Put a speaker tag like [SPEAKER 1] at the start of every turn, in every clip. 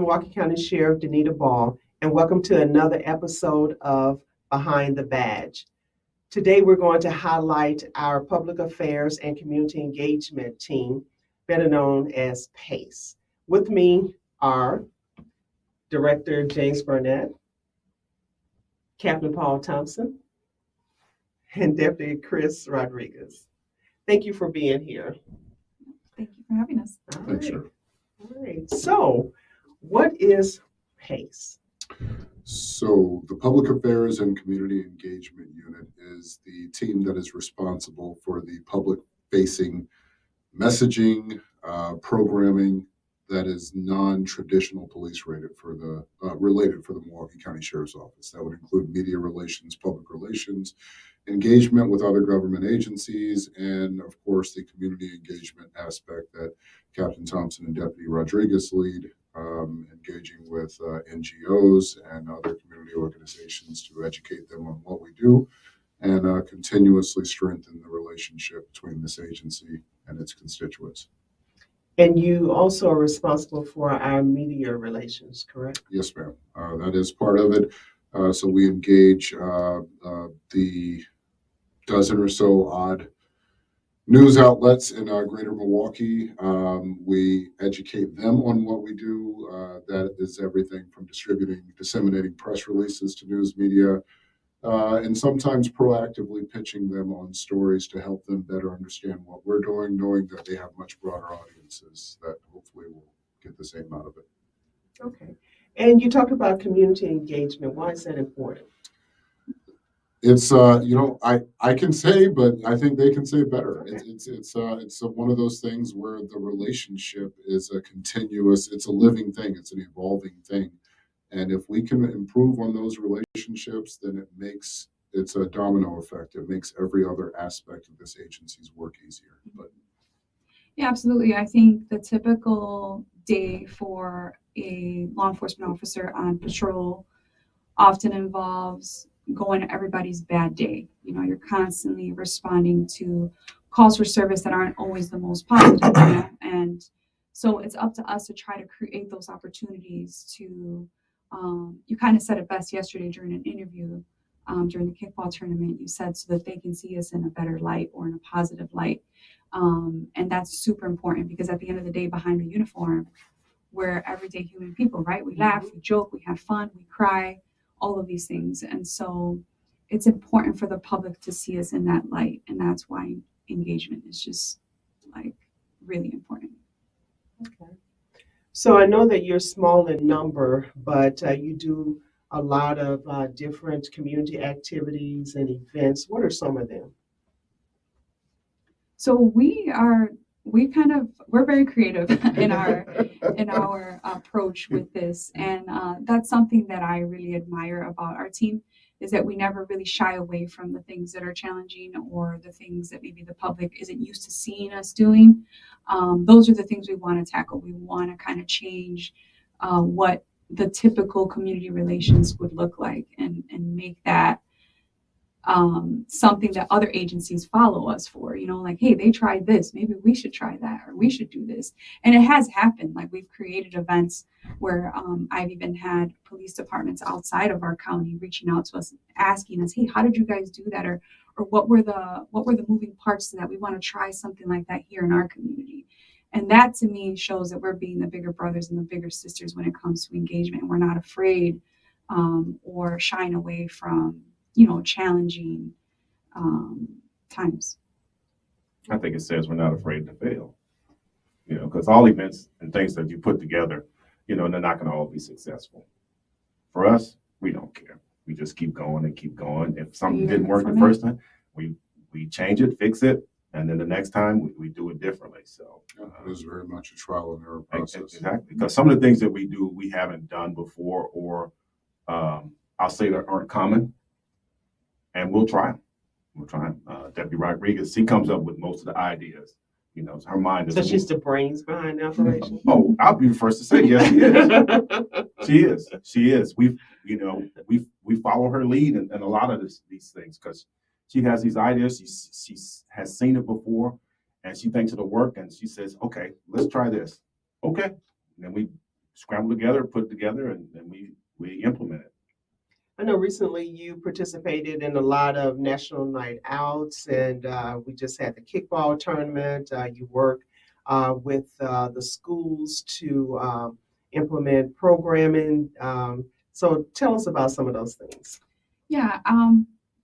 [SPEAKER 1] Milwaukee County Sheriff Danita Ball, and welcome to another episode of Behind the Badge. Today, we're going to highlight our Public Affairs and Community Engagement team, better known as PACE. With me are Director James Burnett, Captain Paul Thompson, and Deputy Chris Rodriguez. Thank you for being here.
[SPEAKER 2] Thank you for having us.
[SPEAKER 1] All
[SPEAKER 3] Thanks,
[SPEAKER 1] right.
[SPEAKER 3] sir.
[SPEAKER 1] All right. So, what is PACE?
[SPEAKER 3] So the Public Affairs and Community Engagement Unit is the team that is responsible for the public-facing messaging, programming that is non-traditional police related for the Milwaukee County Sheriff's Office. That would include media relations, public relations, engagement with other government agencies, and of course the community engagement aspect that Captain Thompson and Deputy Rodriguez lead, engaging with NGOs and other community organizations to educate them on what we do and continuously strengthen the relationship between this agency and its constituents.
[SPEAKER 1] And you also are responsible for our media relations, correct?
[SPEAKER 3] Yes, ma'am. That is part of it. So we engage the dozen or so odd news outlets in greater Milwaukee. We educate them on what we do. That is everything from disseminating press releases to news media, and sometimes proactively pitching them on stories to help them better understand what we're doing, knowing that they have much broader audiences that hopefully will get the same out of it.
[SPEAKER 1] Okay. And you talked about community engagement. Why is that important?
[SPEAKER 3] It's I can say, but I think they can say better.
[SPEAKER 1] Okay.
[SPEAKER 3] It's one of those things where the relationship is a continuous. It's a living thing. It's an evolving thing, and if we can improve on those relationships, then it's a domino effect. It makes every other aspect of this agency's work easier. But
[SPEAKER 2] Yeah, absolutely. I think the typical day for a law enforcement officer on patrol often involves going to everybody's bad day. You're constantly responding to calls for service that aren't always the most positive, and so it's up to us to try to create those opportunities to, you kind of said it best yesterday during an interview, during the kickball tournament. You said so that they can see us in a better light or in a positive light. And that's super important because at the end of the day, behind the uniform, we're everyday human people, right? We laugh, we joke, we have fun, we cry, all of these things. And so it's important for the public to see us in that light. And that's why engagement is just really important.
[SPEAKER 1] Okay. So I know that you're small in number, but you do a lot of different community activities and events. What are some of them?
[SPEAKER 2] So we're very creative in our approach with this, and that's something that I really admire about our team, is that we never really shy away from the things that are challenging or the things that maybe the public isn't used to seeing us doing. Those are the things we want to tackle. We want to kind of change what the typical community relations would look like, and make that something that other agencies follow us for, hey, they tried this, maybe we should try that, or we should do this. And it has happened. We've created events where I've even had police departments outside of our county reaching out to us, asking us, hey, how did you guys do that? Or what were the moving parts to that? We want to try something like that here in our community. And that to me shows that we're being the bigger brothers and the bigger sisters when it comes to engagement. And we're not afraid or shying away from challenging times.
[SPEAKER 4] I think it says we're not afraid to fail, because all events and things that you put together, they're not going to all be successful. For us, we don't care. We just keep going and keep going. If something didn't work the first time, we change it, fix it, and then the next time we do it differently. So
[SPEAKER 3] it is very much a trial and error process.
[SPEAKER 4] Exactly, because some of the things that we do, we haven't done before, or I'll say that aren't common. And we'll try them. Deputy Rodriguez, he comes up with most of the ideas. Her mind is.
[SPEAKER 1] So she's the brains behind the operation?
[SPEAKER 4] Oh, I'll be the first to say yes, she is. She is. We follow her lead in a lot of these things because she has these ideas. She has seen it before, and she thinks it'll work, and she says, "Okay, let's try this." Okay, and then we scramble together, put together, and we implement it.
[SPEAKER 1] I know recently you participated in a lot of national night outs, and we just had the kickball tournament. You work with the schools to implement programming. So tell us about some of those things.
[SPEAKER 2] Yeah,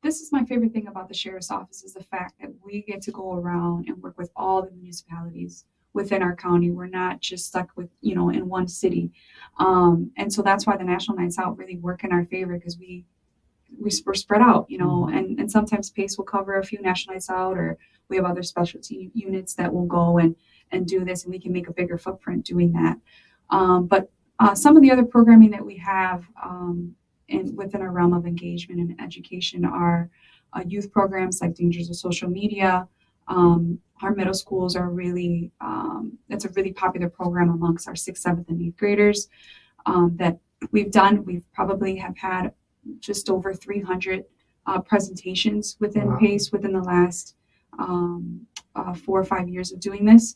[SPEAKER 2] this is my favorite thing about the sheriff's office is the fact that we get to go around and work with all the municipalities within our county. We're not just stuck with, in one city. And so that's why the National Nights Out really work in our favor because we're spread out, and sometimes PACE will cover a few National Nights Out, or we have other specialty units that will go and do this, and we can make a bigger footprint doing that. But some of the other programming that we have within our realm of engagement and education are youth programs like Dangers of Social Media. Our middle schools are really, it's a really popular program amongst our 6th, 7th, and 8th graders that we've done. We've probably have had just over 300 presentations within
[SPEAKER 1] Wow.
[SPEAKER 2] PACE within the last 4 or 5 years of doing this.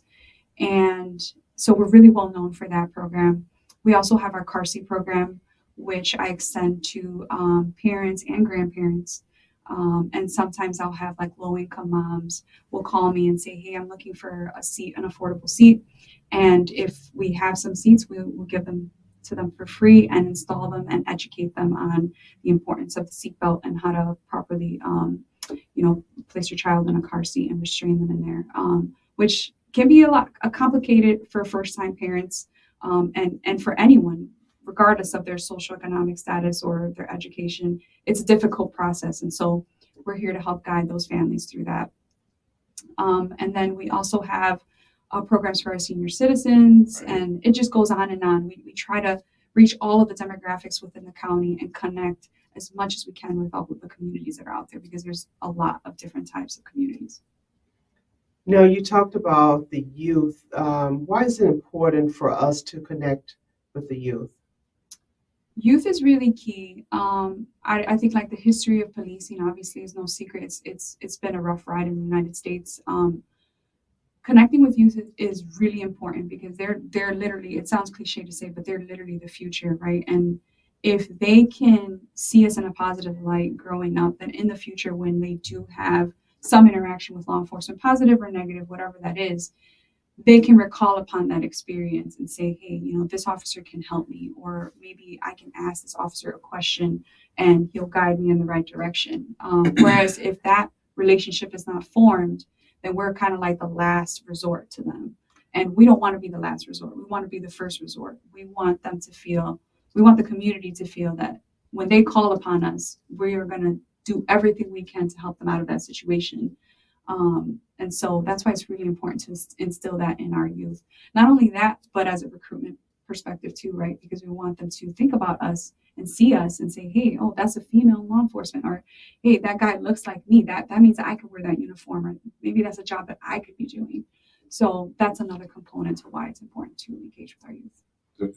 [SPEAKER 2] And so we're really well known for that program. We also have our car seat program, which I extend to parents and grandparents. And sometimes I'll have like low income moms will call me and say, hey, I'm looking for a seat, an affordable seat. And if we have some seats, we'll give them to them for free and install them and educate them on the importance of the seatbelt and how to properly, place your child in a car seat and restrain them in there, which can be a complicated for first time parents and for anyone, regardless of their socioeconomic status or their education. It's a difficult process. And so we're here to help guide those families through that. And then we also have programs for our senior citizens,
[SPEAKER 4] Right.
[SPEAKER 2] and it just goes on and on. We try to reach all of the demographics within the county and connect as much as we can with all of the communities that are out there because there's a lot of different types of communities.
[SPEAKER 1] Now, you talked about the youth. Why is it important for us to connect with the youth?
[SPEAKER 2] Youth is really key. I think like the history of policing obviously is no secret. It's been a rough ride in the United States. Connecting with youth is really important because they're literally, it sounds cliche to say, but they're literally the future, right? And if they can see us in a positive light growing up, then in the future when they do have some interaction with law enforcement, positive or negative, whatever that is, they can recall upon that experience and say, hey, this officer can help me, or maybe I can ask this officer a question and he'll guide me in the right direction. Whereas if that relationship is not formed, then we're kind of like the last resort to them. And we don't want to be the last resort. We want to be the first resort. We want the community to feel that when they call upon us, we are going to do everything we can to help them out of that situation. And so that's why it's really important to instill that in our youth. Not only that, but as a recruitment perspective too, right? Because we want them to think about us and see us and say, hey, oh, that's a female in law enforcement, or hey, that guy looks like me. That means that I could wear that uniform, or maybe that's a job that I could be doing. So that's another component to why it's important to engage with our youth.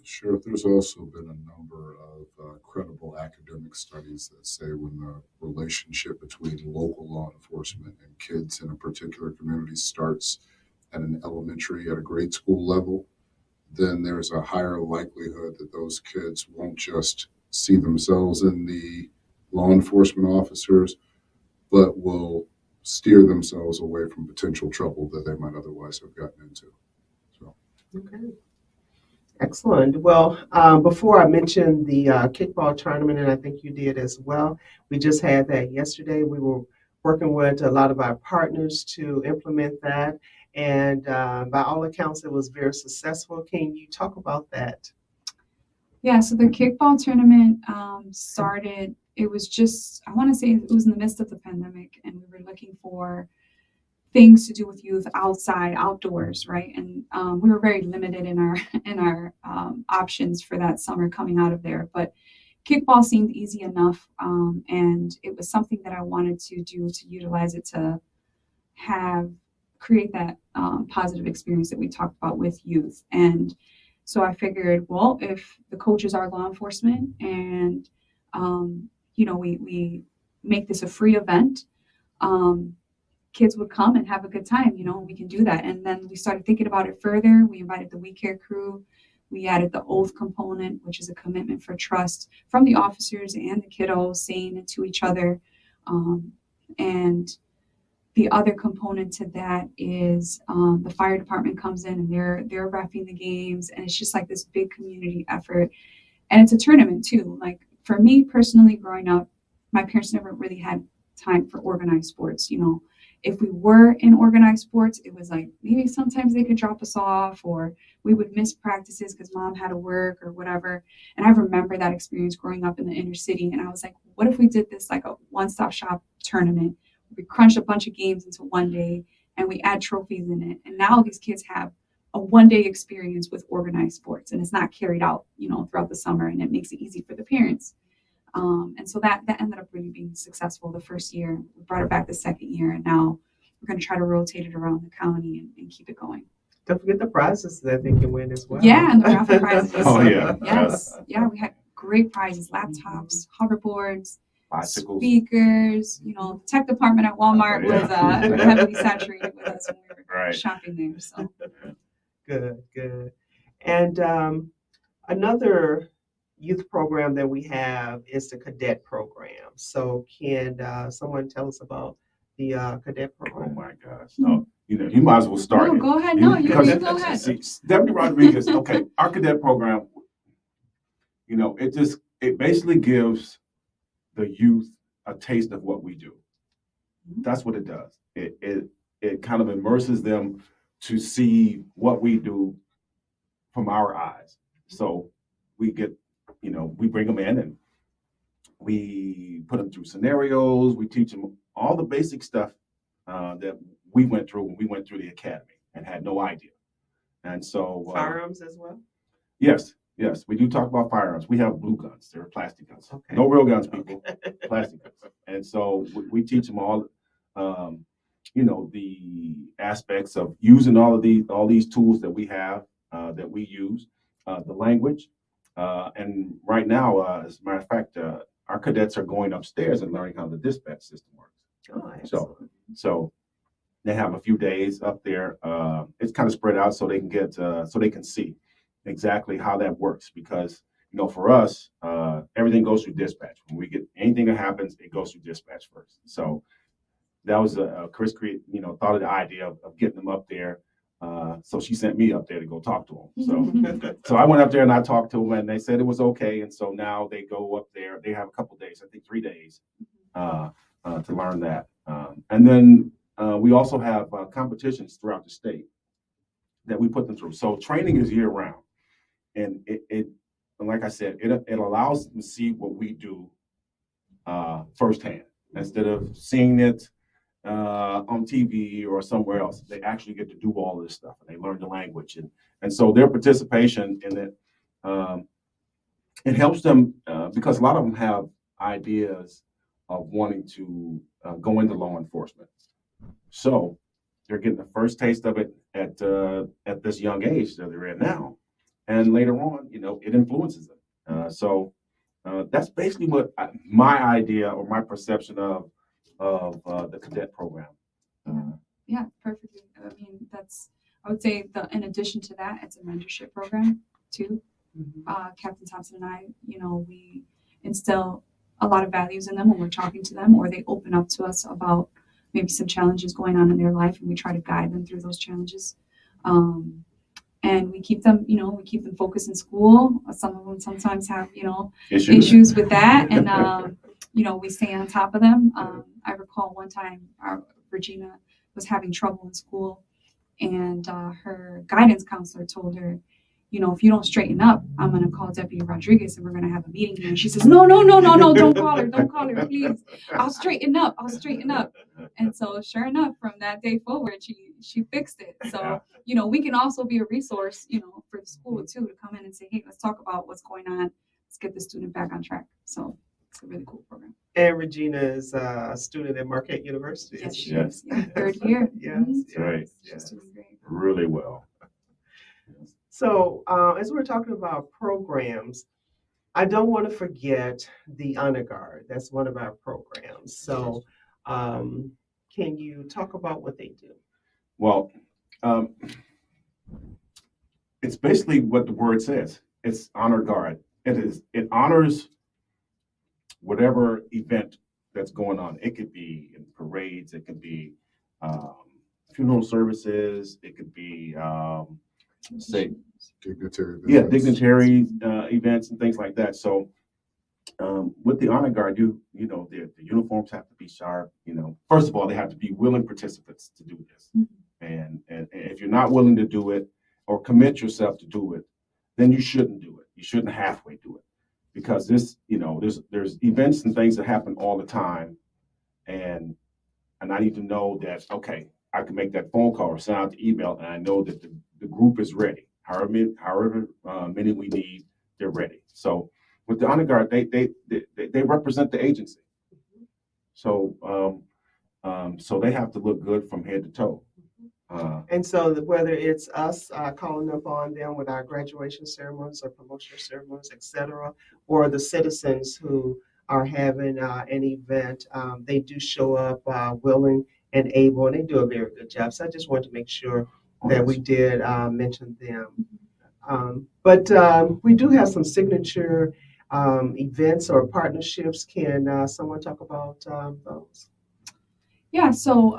[SPEAKER 3] Sheriff, there's also been a number of credible academic studies that say when the relationship between local law enforcement and kids in a particular community starts at an elementary, at a grade school level, then there's a higher likelihood that those kids won't just see themselves in the law enforcement officers, but will steer themselves away from potential trouble that they might otherwise have gotten into. So.
[SPEAKER 1] Okay. Excellent. Well, before I mentioned the kickball tournament, and I think you did as well, we just had that yesterday. We were working with a lot of our partners to implement that. And by all accounts, it was very successful. Can you talk about that?
[SPEAKER 2] Yeah, so the kickball tournament started, it was just, I want to say it was in the midst of the pandemic, and we were looking for things to do with youth outside, outdoors, right? And we were very limited in our options for that summer coming out of there. But kickball seemed easy enough, and it was something that I wanted to do to utilize it to create that positive experience that we talked about with youth. And so I figured, well, if the coaches are law enforcement and we make this a free event, kids would come and have a good time, we can do that. And then we started thinking about it further. We invited the We Care crew. We added the oath component, which is a commitment for trust from the officers and the kiddos saying it to each other. And the other component to that is the fire department comes in and they're reffing the games, and it's just like this big community effort. And it's a tournament too. Like for me personally, growing up, my parents never really had time for organized sports. You know, if we were in organized sports, it was like maybe sometimes they could drop us off, or we would miss practices because mom had to work or whatever. And I remember that experience growing up in the inner city. And I was like, what if we did this like a one-stop shop tournament? We crunch a bunch of games into one day and we add trophies in it. And now these kids have a one-day experience with organized sports, and it's not carried out, you know, throughout the summer, and it makes it easy for the parents. And so that ended up really being successful the first year. We brought it back the second year, and now we're going to try to rotate it around the county and keep it going.
[SPEAKER 1] Don't forget the prizes that they can win as well.
[SPEAKER 2] Yeah, and the raffle prizes.
[SPEAKER 4] Oh, yeah.
[SPEAKER 2] Yes. Yeah, we had great prizes, laptops, hoverboards,
[SPEAKER 4] Bicycles.
[SPEAKER 2] speakers. You know, the tech department at Walmart
[SPEAKER 4] Yeah.
[SPEAKER 2] was heavily saturated with us when we were
[SPEAKER 4] Right.
[SPEAKER 2] shopping there. So
[SPEAKER 1] Good, good. And another youth program that we have is the cadet program. So can someone tell us about the cadet
[SPEAKER 4] Oh
[SPEAKER 1] program?
[SPEAKER 4] my gosh. No, you know, you might as well start
[SPEAKER 2] no,
[SPEAKER 4] it.
[SPEAKER 2] go ahead. No, you
[SPEAKER 4] Because-
[SPEAKER 2] go ahead.
[SPEAKER 4] See, Stephanie Rodriguez, okay, our cadet program, you know, it basically gives the youth a taste of what we do. That's what it does. It kind of immerses them to see what we do from our eyes. So we get, you know, we bring them in and we put them through scenarios. We teach them all the basic stuff that we went through when we went through the academy and had no idea. And so,
[SPEAKER 1] Firearms as well?
[SPEAKER 4] yes, we do talk about firearms. We have blue guns. They're plastic guns.
[SPEAKER 1] Okay.
[SPEAKER 4] No real guns, people. Plastic guns. And so we teach them all, you know, the aspects of using all these tools that we have, that we use, the language. And right now, as a matter of fact, our cadets are going upstairs and learning how the dispatch system works.
[SPEAKER 1] Oh, excellent.
[SPEAKER 4] So they have a few days up there. It's kind of spread out so they can get, so they can see exactly how that works. Because, you know, for us, everything goes through dispatch. When we get anything that happens, it goes through dispatch first. So that was Chris, you know, thought of the idea of getting them up there. So she sent me up there to go talk to them. So I went up there and I talked to them, and they said it was okay. And so now they go up there. They have a couple days, I think 3 days, to learn that. And then we also have competitions throughout the state that we put them through. So training is year round, and it like I said, it allows them to see what we do firsthand instead of seeing it on TV or somewhere else. They actually get to do all of this stuff, and they learn the language, and so their participation in it, it helps them because a lot of them have ideas of wanting to go into law enforcement. So they're getting the first taste of it at this young age that they're in now, and later on, you know, it influences them. So that's basically what my idea or my perception of the cadet program.
[SPEAKER 2] Yeah, perfectly. I mean, I would say in addition to that, it's a mentorship program too. Captain Thompson and I, you know, we instill a lot of values in them when we're talking to them, or they open up to us about maybe some challenges going on in their life, and we try to guide them through those challenges. And we keep them, you know, focused in school. Some of them sometimes have, you know, issues with that, and you know, we stay on top of them. I recall one time Regina was having trouble in school, and her guidance counselor told her, you know, if you don't straighten up, I'm going to call Deputy Rodriguez and we're going to have a meeting here. And she says, no, don't call her, please. I'll straighten up. And so sure enough, from that day forward, she fixed it. So, you know, we can also be a resource, you know, for the school too, to come in and say, hey, let's talk about what's going on. Let's get the student back on track. So it's a really cool program.
[SPEAKER 1] And Regina is a student at Marquette University.
[SPEAKER 2] Yes, she
[SPEAKER 4] Yes.
[SPEAKER 2] is. Yeah, third year.
[SPEAKER 1] Yes,
[SPEAKER 2] Mhm.
[SPEAKER 1] yes,
[SPEAKER 4] Right.
[SPEAKER 2] She's
[SPEAKER 1] yes.
[SPEAKER 2] doing great.
[SPEAKER 4] Really well.
[SPEAKER 1] So as we're talking about programs, I don't want to forget the Honor Guard. That's one of our programs. So can you talk about what they do?
[SPEAKER 4] Well, it's basically what the word says. It's honor guard. It honors whatever event that's going on. It could be in parades, it could be um, funeral services, it could be say
[SPEAKER 3] Dignitary
[SPEAKER 4] yeah,
[SPEAKER 3] visits.
[SPEAKER 4] dignitary events and things like that. So with the honor guard, you know the uniforms have to be sharp. You know, first of all, they have to be willing participants to do this. And if you're not willing to do it or commit yourself to do it, then you shouldn't do it. You shouldn't halfway do it because this, you know, there's events and things that happen all the time, and I need to know that okay, I can make that phone call or send out the email, and I know that the group is ready. However many we need, they're ready. So with the honor guard, they represent the agency. So so they have to look good from head to toe.
[SPEAKER 1] And so whether it's us calling upon them with our graduation ceremonies or promotional ceremonies, et cetera, or the citizens who are having an event, they do show up willing and able, and they do a very good job. So I just wanted to make sure that we did mention them. But we do have some signature events or partnerships. Can someone talk about those?
[SPEAKER 2] Yeah, so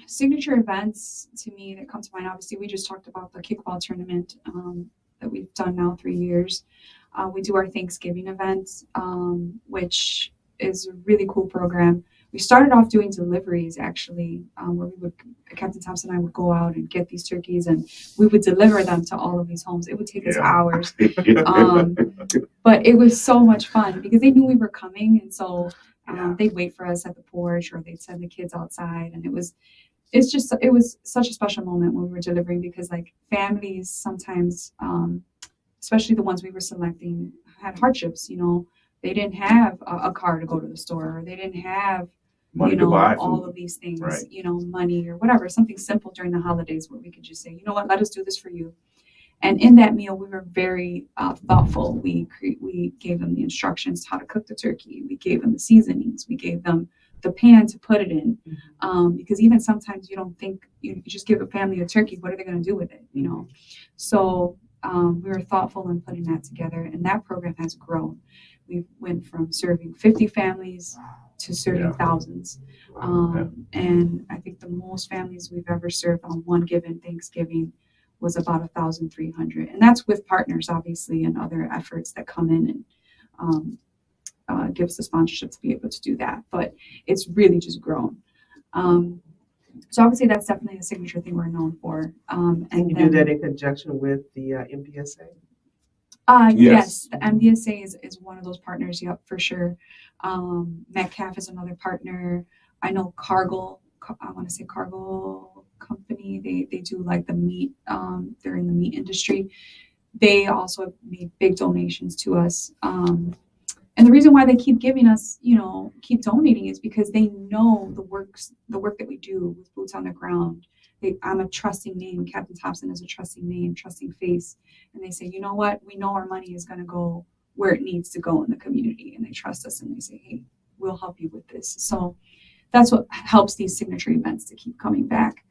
[SPEAKER 2] signature events to me that come to mind, obviously, we just talked about the kickball tournament that we've done now 3 years. We do our Thanksgiving events, which is a really cool program. We started off doing deliveries actually, where Captain Thompson and I would go out and get these turkeys and we would deliver them to all of these homes. It would take us hours. But it was so much fun because they knew we were coming, and so they'd wait for us at the porch or they'd send the kids outside, and it was such a special moment when we were delivering because like families sometimes, especially the ones we were selecting, had hardships. You know, they didn't have a car to go to the store, or they didn't have
[SPEAKER 4] Money
[SPEAKER 2] you
[SPEAKER 4] to
[SPEAKER 2] know
[SPEAKER 4] buy
[SPEAKER 2] all
[SPEAKER 4] food.
[SPEAKER 2] of these things,
[SPEAKER 4] Right.
[SPEAKER 2] you know, money or whatever, something simple during the holidays where we could just say, you know what, let us do this for you. And in that meal, we were very thoughtful. We gave them the instructions how to cook the turkey. We gave them the seasonings. We gave them the pan to put it in. Because even sometimes you don't think, you just give a family a turkey, what are they going to do with it? You know? So we were thoughtful in putting that together, and that program has grown. We went from serving 50 families to serving thousands. And I think the most families we've ever served on one given Thanksgiving was about 1,300, and that's with partners, obviously, and other efforts that come in and give us the sponsorship to be able to do that. But it's really just grown. So I would say that's definitely a signature thing we're known for.
[SPEAKER 1] And you do that in conjunction with the MPSA?
[SPEAKER 2] Yes, the MDSA is one of those partners. Yep, for sure. Metcalf is another partner. I know Cargill. I want to say Cargill company. They do like the meat. They're in the meat industry. They also have made big donations to us. And the reason why they keep giving us, keep donating is because they know the work that we do with boots on the ground. I'm a trusting name. Captain Thompson is a trusting name, trusting face. And they say, you know what? We know our money is going to go where it needs to go in the community. And they trust us and they say, hey, we'll help you with this. So that's what helps these signature events to keep coming back.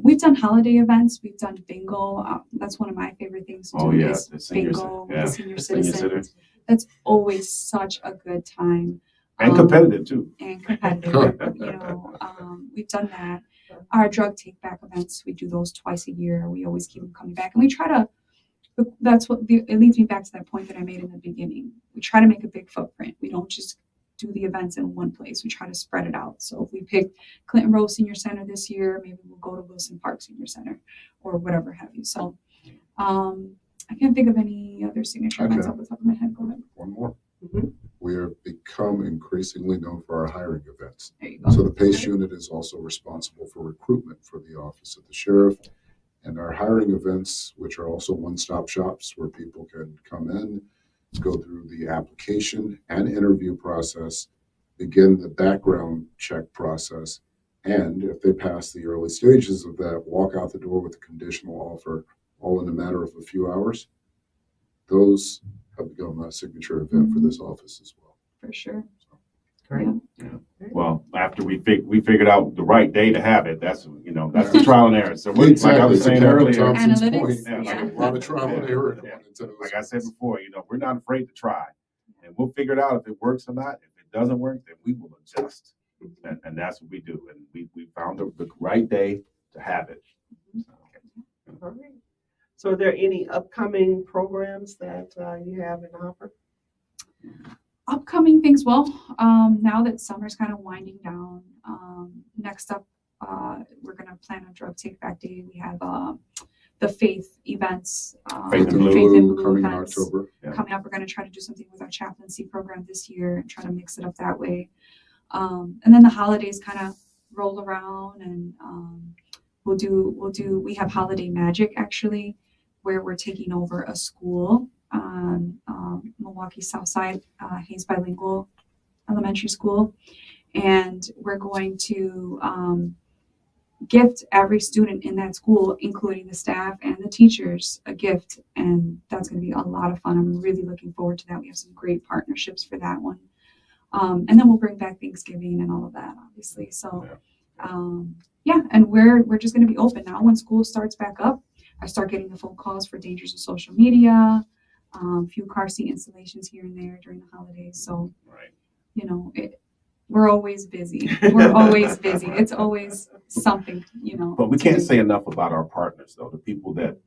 [SPEAKER 2] We've done holiday events. We've done bingo. That's one of my favorite things to do is bingo with the senior citizens. That's always such a good time.
[SPEAKER 4] And competitive too.
[SPEAKER 2] And competitive. We've done that. Our drug take back events, we do those twice a year. We always keep them coming back. And we try to, it leads me back to that point that I made in the beginning. We try to make a big footprint. We don't just do the events in one place. We try to spread it out. So if we pick Clinton Road Senior Center this year, maybe we'll go to Wilson Park Senior Center or whatever have you. So I can't think of any other signature events off the top of my head. Go ahead.
[SPEAKER 3] One more.
[SPEAKER 1] Mm-hmm.
[SPEAKER 3] We have become increasingly known for our hiring events.
[SPEAKER 2] There you go.
[SPEAKER 3] So the PACE unit is also responsible for recruitment for the Office of the Sheriff. And our hiring events, which are also one-stop shops where people can come in, go through the application and interview process, begin the background check process, and if they pass the early stages of that, walk out the door with a conditional offer, all in a matter of a few hours. Those have become a signature event for this office as well.
[SPEAKER 2] For sure.
[SPEAKER 1] Great.
[SPEAKER 4] Well, after we figured out the right day to have it, that's the trial and error. So like I was saying
[SPEAKER 3] To Captain
[SPEAKER 4] earlier,
[SPEAKER 3] Thompson's
[SPEAKER 2] Analytics,
[SPEAKER 3] point,
[SPEAKER 4] yeah.
[SPEAKER 3] there's a lot of trial and error going into those.
[SPEAKER 4] like I said before, we're not afraid to try, and we'll figure it out if it works or not. If it doesn't work, then we will adjust, and that's what we do. And we found the right day to have it.
[SPEAKER 1] All right. So are there any upcoming programs that you have in offer?
[SPEAKER 2] Upcoming things, well, now that summer's kind of winding down, next up, we're going to plan a drug take back day. We have the faith events,
[SPEAKER 4] Faith in Blue
[SPEAKER 2] Faith in Blue
[SPEAKER 3] coming in
[SPEAKER 2] events
[SPEAKER 3] October.
[SPEAKER 4] Yeah.
[SPEAKER 2] coming up. We're going to try to do something with our chaplaincy program this year and try to mix it up that way. And then the holidays kind of roll around, and we have Holiday Magic actually, where we're taking over a school on Milwaukee South Side, Hayes Bilingual Elementary School, and we're going to gift every student in that school, including the staff and the teachers, a gift, and that's going to be a lot of fun. I'm really looking forward to that. We have some great partnerships for that one, and then we'll bring back Thanksgiving and all of that, obviously. So, and we're just going to be open now. When school starts back up, I start getting the phone calls for dangers of social media, a few car seat installations here and there during the holidays. So,
[SPEAKER 4] Right.
[SPEAKER 2] we're always busy. We're always busy. It's always something,
[SPEAKER 4] But we
[SPEAKER 2] to
[SPEAKER 4] can't
[SPEAKER 2] do.
[SPEAKER 4] say enough about our partners, though. The people that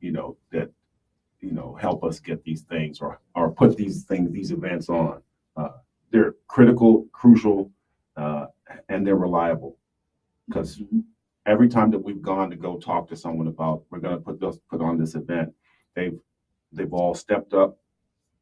[SPEAKER 4] help us get these things or put these events on. They're critical, crucial, and they're reliable. Because every time that we've gone to go talk to someone about we're going to put on this event, they've all stepped up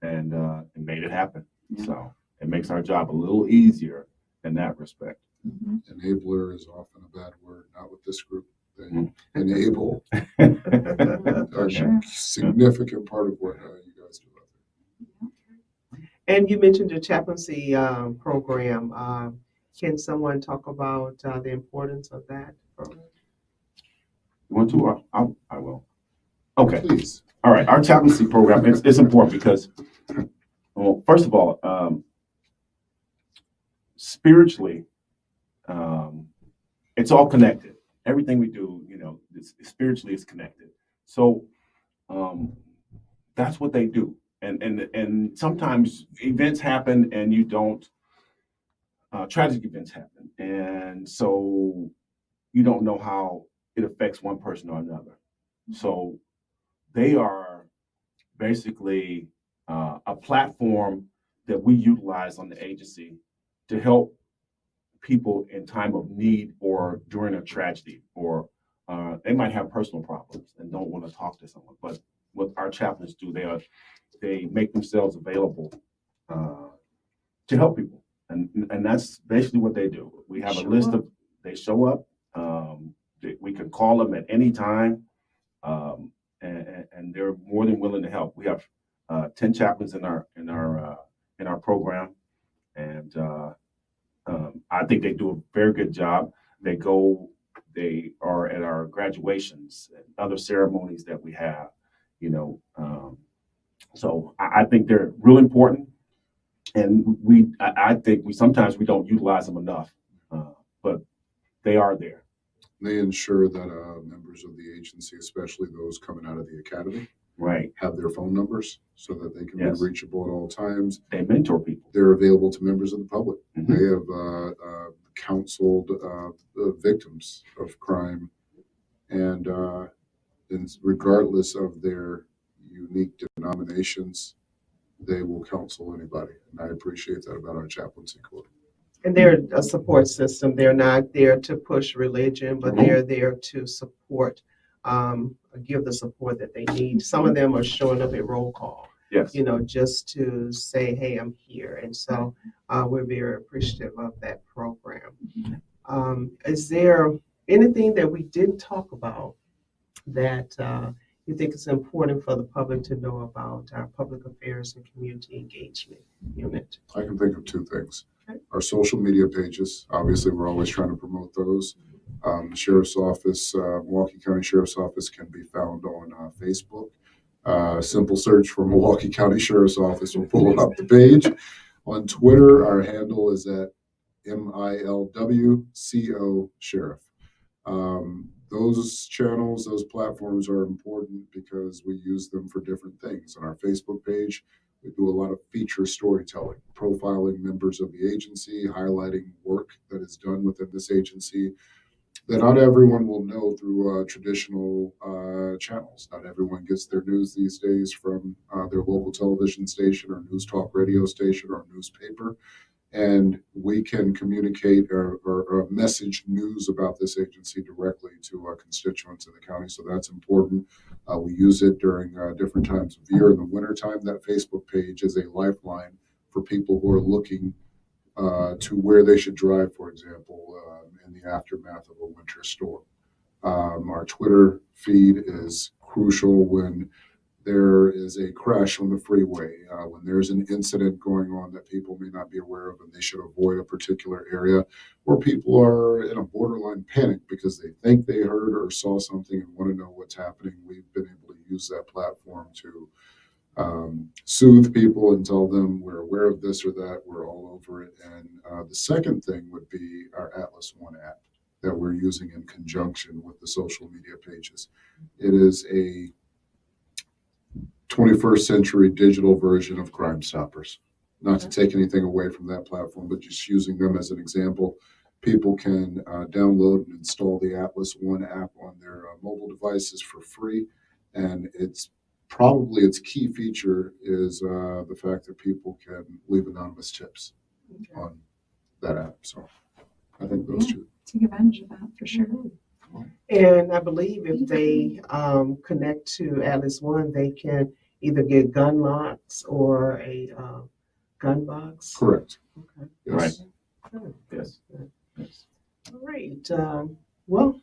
[SPEAKER 4] and made it happen.
[SPEAKER 2] Yeah.
[SPEAKER 4] So it makes our job a little easier in that respect.
[SPEAKER 2] Mhm.
[SPEAKER 3] Enabler is often a bad word, not with this group. They
[SPEAKER 4] Mm.
[SPEAKER 3] enable
[SPEAKER 2] For
[SPEAKER 3] a
[SPEAKER 2] sure.
[SPEAKER 3] significant part of what you guys do out there.
[SPEAKER 1] And you mentioned the chaplaincy program. Can someone talk about the importance of that program?
[SPEAKER 4] You want to? I will. Okay.
[SPEAKER 3] Please.
[SPEAKER 4] All right. Our chaplaincy program, it's important because, well, first of all, spiritually, it's all connected. Everything we do, spiritually is connected. So that's what they do. And sometimes events happen and you don't, tragic events happen. And so you don't know how it affects one person or another. So they are basically a platform that we utilize on the agency to help people in time of need or during a tragedy, or they might have personal problems and don't want to talk to someone. But what our chaplains do, they make themselves available to help people, and that's basically what they do. We have a list of, they show up. We can call them at any time, and they're more than willing to help. We have 10 chaplains in our program, and I think they do a very good job. They are at our graduations and other ceremonies that we have, so I think they're real important, and I think we sometimes don't utilize them enough, but they are there.
[SPEAKER 3] They ensure that members of the agency, especially those coming out of the academy,
[SPEAKER 4] Right.
[SPEAKER 3] have their phone numbers so that they can
[SPEAKER 4] Yes.
[SPEAKER 3] be reachable at all times.
[SPEAKER 4] They mentor people.
[SPEAKER 3] They're available to members of the public.
[SPEAKER 4] Mhm.
[SPEAKER 3] They have counseled victims of crime, and regardless of their unique denominations, they will counsel anybody. And I appreciate that about our chaplaincy corps.
[SPEAKER 1] And they're a support system. They're not there to push religion, but they're there to support, give the support that they need. Some of them are showing up at roll call,
[SPEAKER 4] Yes.
[SPEAKER 1] just to say, hey, I'm here. And so we're very appreciative of that program. Is there anything that we didn't talk about that you think is important for the public to know about our public affairs and community engagement unit?
[SPEAKER 3] I can think of two things.
[SPEAKER 1] Okay.
[SPEAKER 3] Our social media pages, obviously, we're always trying to promote those. The Sheriff's Office, Milwaukee County Sheriff's Office can be found on Facebook. Simple search for Milwaukee County Sheriff's Office will pull up the page. On Twitter, our handle is at MILWCO Sheriff. Those channels, those platforms are important because we use them for different things. On our Facebook page, we do a lot of feature storytelling, profiling members of the agency, highlighting work that is done within this agency that not everyone will know through traditional channels. Not everyone gets their news these days from their local television station or news talk radio station or newspaper. And we can communicate or message news about this agency directly to our constituents in the county. So that's important. We use it during different times of year. In the wintertime, that Facebook page is a lifeline for people who are looking to where they should drive, for example, in the aftermath of a winter storm. Our Twitter feed is crucial when there is a crash on the freeway, when there's an incident going on that people may not be aware of and they should avoid a particular area, or people are in a borderline panic because they think they heard or saw something and want to know what's happening. We've been able to use that platform to soothe people and tell them we're aware of this or that, we're all over it. And the second thing would be our Atlas One app that we're using in conjunction with the social media pages. It is a 21st century digital version of Crime Stoppers. Not to take anything away from that platform, but just using them as an example. People can download and install the Atlas One app on their mobile devices for free. And it's probably its key feature is the fact that people can leave anonymous tips on that app. So I think those two.
[SPEAKER 2] Take advantage of that for sure.
[SPEAKER 1] And I believe if they connect to Atlas One, they can either get gun locks or a gun box.
[SPEAKER 3] Correct.
[SPEAKER 1] Okay.
[SPEAKER 3] Yes.
[SPEAKER 4] Right.
[SPEAKER 1] Good.
[SPEAKER 4] Yes.
[SPEAKER 1] Yes. All right. Well,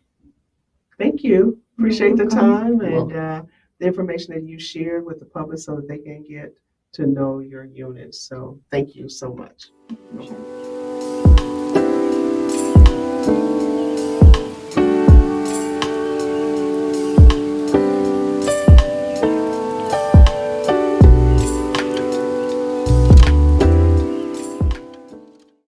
[SPEAKER 1] thank you. Appreciate the
[SPEAKER 2] welcome.
[SPEAKER 1] time
[SPEAKER 3] You're
[SPEAKER 1] and the information that you shared with the public so that they can get to know your unit. So thank you so much.
[SPEAKER 2] For sure.